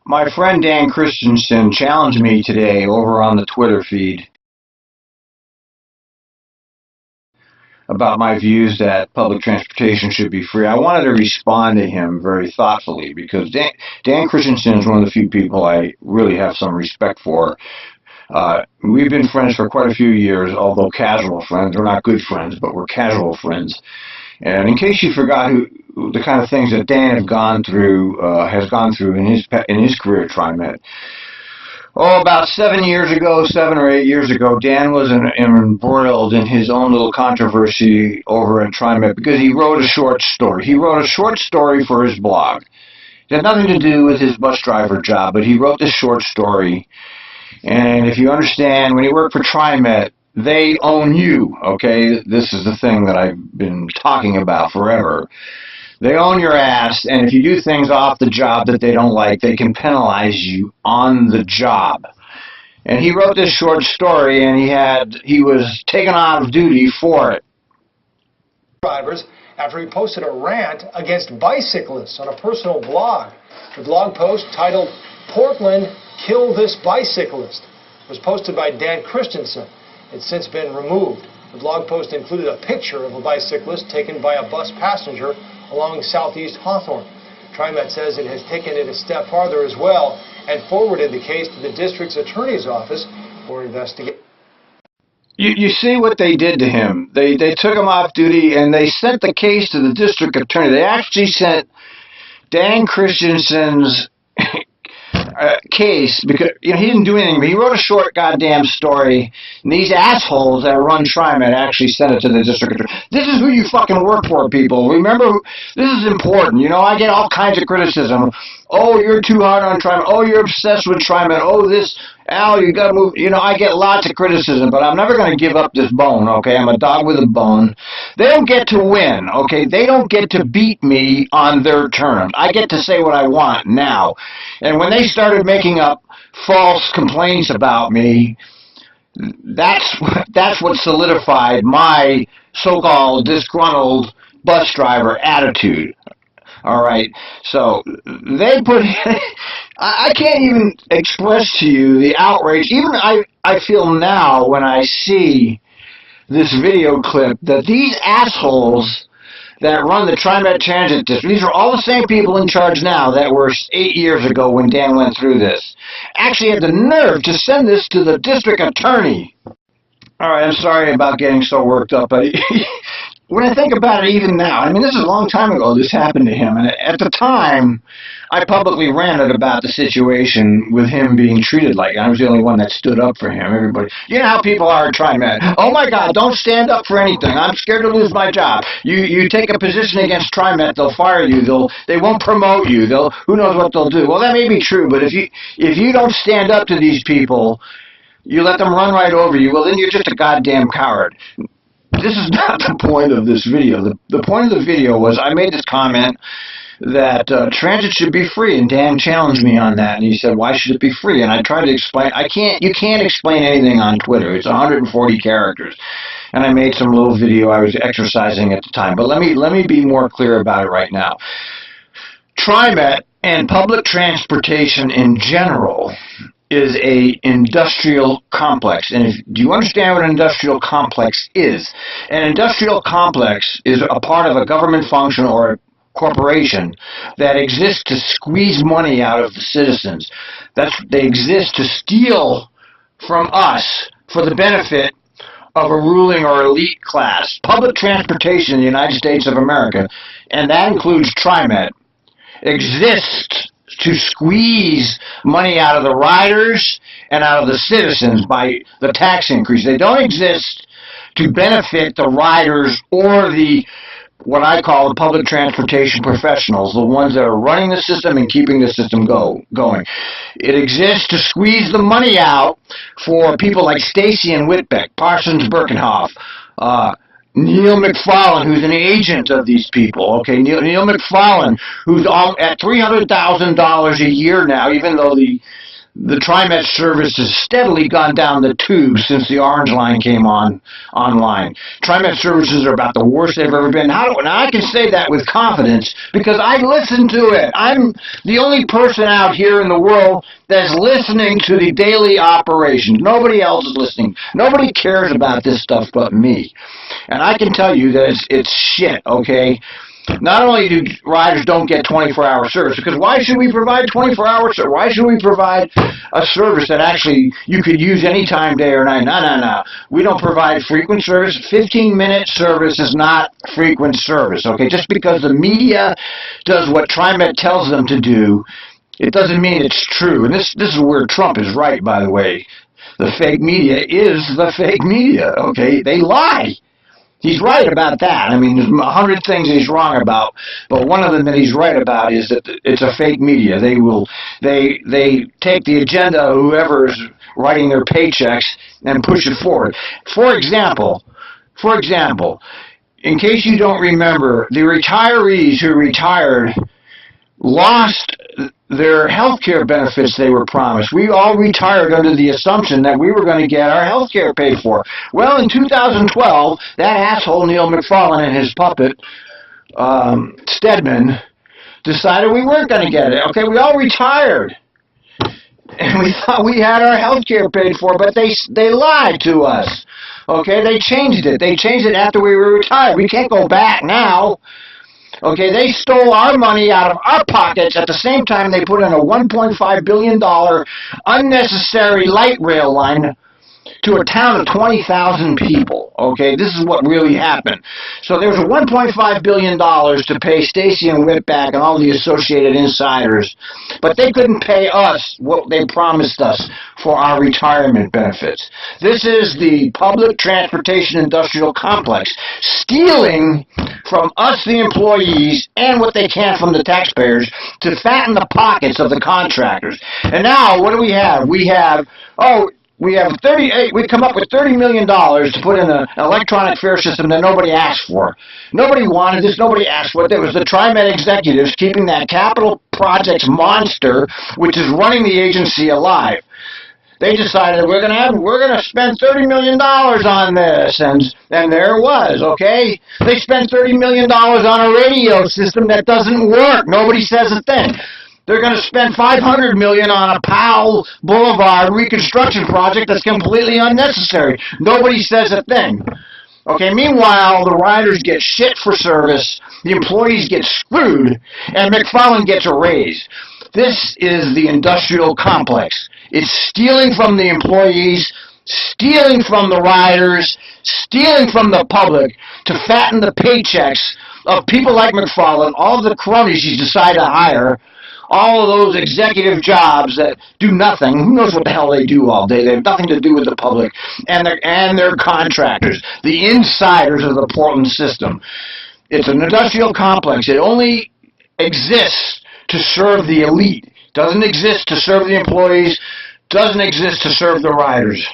My friend Dan Christensen challenged me today over on the Twitter feed about my views that public transportation should be free. I wanted to respond to him very thoughtfully because Dan Christensen is one of the few people I really have some respect for. We've been friends for quite a few years, although casual friends. We're not good friends, but we're casual friends. And in case you forgot the kind of things that Dan has gone through in his career at TriMet. Oh, about 7 or 8 years ago, Dan was embroiled in his own little controversy over at TriMet because he wrote a short story. He wrote a short story for his blog. It had nothing to do with his bus driver job, but he wrote this short story. And if you understand, when you work for TriMet, they own you, okay? This is the thing that I've been talking about forever. They own your ass, and if you do things off the job that they don't like, they can penalize you on the job. And he wrote this short story, and he was taken out of duty for it. Drivers after he posted a rant against bicyclists on a personal blog. The blog post titled, "Portland, Kill This Bicyclist," was posted by Dan Christensen. It's since been removed. The blog post included a picture of a bicyclist taken by a bus passenger along Southeast Hawthorne. TriMet says it has taken it a step farther as well and forwarded the case to the district's attorney's office for investigation. You see what they did to him. They took him off duty and they sent the case to the district attorney. They actually sent Dan Christensen's case, because he didn't do anything, but he wrote a short goddamn story, and these assholes that run TriMet actually sent it to the district attorney. This is who you fucking work for, people. Remember, this is important. I get all kinds of criticism. Oh, you're too hard on TriMet. Oh, you're obsessed with TriMet. Oh, this, Al, you gotta move. I get lots of criticism, but I'm never gonna give up this bone, okay? I'm a dog with a bone. They don't get to win, okay? They don't get to beat me on their terms. I get to say what I want now. And when they started making up false complaints about me, that's what solidified my so-called disgruntled bus driver attitude. All right, so they put, I can't even express to you the outrage. Even I feel now when I see this video clip that these assholes that run the TriMet Transit District, these are all the same people in charge now that were 8 years ago when Dan went through this, actually had the nerve to send this to the district attorney. All right, I'm sorry about getting so worked up, but when I think about it even now, this is a long time ago this happened to him, and at the time, I publicly ranted about the situation with him being treated like I was the only one that stood up for him. Everybody, you know how people are at TriMet. Oh my God, don't stand up for anything. I'm scared to lose my job. You take a position against TriMet, they'll fire you. They won't promote you. Who knows what they'll do? Well, that may be true, but if you don't stand up to these people, you let them run right over you, well, then you're just a goddamn coward. This is not the point of this video. The point of the video was I made this comment that transit should be free, and Dan challenged me on that, and he said, why should it be free? And I tried to explain, you can't explain anything on Twitter. It's 140 characters. And I made some little video. I was exercising at the time. But let me be more clear about it right now. TriMet and public transportation in general is a industrial complex. And do you understand what an industrial complex is? An industrial complex is a part of a government function or a corporation that exists to squeeze money out of the citizens. They exist to steal from us for the benefit of a ruling or elite class. Public transportation in the United States of America, and that includes TriMet, exists to squeeze money out of the riders and out of the citizens by the tax increase. They don't exist to benefit the riders or what I call the public transportation professionals, the ones that are running the system and keeping the system going. It exists to squeeze the money out for people like Stacy and Whitbeck, Parsons Birkenhoff, Neil McFarlane, who's an agent of these people, okay? Neil McFarlane, who's at $300,000 a year now, even though the TriMet service has steadily gone down the tube since the Orange Line came online. TriMet services are about the worst they've ever been. Now, I can say that with confidence because I listen to it. I'm the only person out here in the world that's listening to the daily operations. Nobody else is listening. Nobody cares about this stuff but me. And I can tell you that it's shit, okay? Not only do riders don't get 24-hour service, because why should we provide 24-hour service? Why should we provide a service that actually you could use anytime, day or night? No. We don't provide frequent service. 15-minute service is not frequent service, okay? Just because the media does what TriMet tells them to do, it doesn't mean it's true. And this is where Trump is right, by the way. The fake media is the fake media, okay? They lie. He's right about that. I mean, there's 100 things he's wrong about, but one of them that he's right about is that it's a fake media. They take the agenda of whoever's writing their paychecks and push it forward. For example, in case you don't remember, the retirees who retired lost their health care benefits they were promised. We all retired under the assumption that we were going to get our health care paid for. Well, in 2012, that asshole Neil McFarlane and his puppet, Stedman, decided we weren't going to get it. Okay, we all retired. And we thought we had our health care paid for, but they lied to us. Okay, they changed it. They changed it after we were retired. We can't go back now. Okay, they stole our money out of our pockets at the same time they put in a $1.5 billion unnecessary light rail line to a town of 20,000 people. Okay, this is what really happened. So there was a $1.5 billion to pay Stacy and Whitback and all the associated insiders, but they couldn't pay us what they promised us for our retirement benefits. This is the public transportation industrial complex stealing from us, the employees, and what they can from the taxpayers to fatten the pockets of the contractors. And now, what do we have? We come up with $30 million to put in an electronic fare system that nobody asked for. Nobody wanted this, nobody asked for it. It was the TriMet executives keeping that capital projects monster, which is running the agency, alive. They decided we're going to spend $30 million on this, and there it was, okay? They spent $30 million on a radio system that doesn't work. Nobody says a thing. They're going to spend $500 million on a Powell Boulevard reconstruction project that's completely unnecessary. Nobody says a thing. Okay, meanwhile, the riders get shit for service, the employees get screwed, and McFarlane gets a raise. This is the industrial complex. It's stealing from the employees, stealing from the riders, stealing from the public to fatten the paychecks of people like McFarlane, all the cronies he's decided to hire, all of those executive jobs that do nothing. Who knows what the hell they do all day? They have nothing to do with the public, and their contractors, the insiders of the Portland system. It's an industrial complex. It only exists to serve the elite. Doesn't exist to serve the employees. Doesn't exist to serve the riders.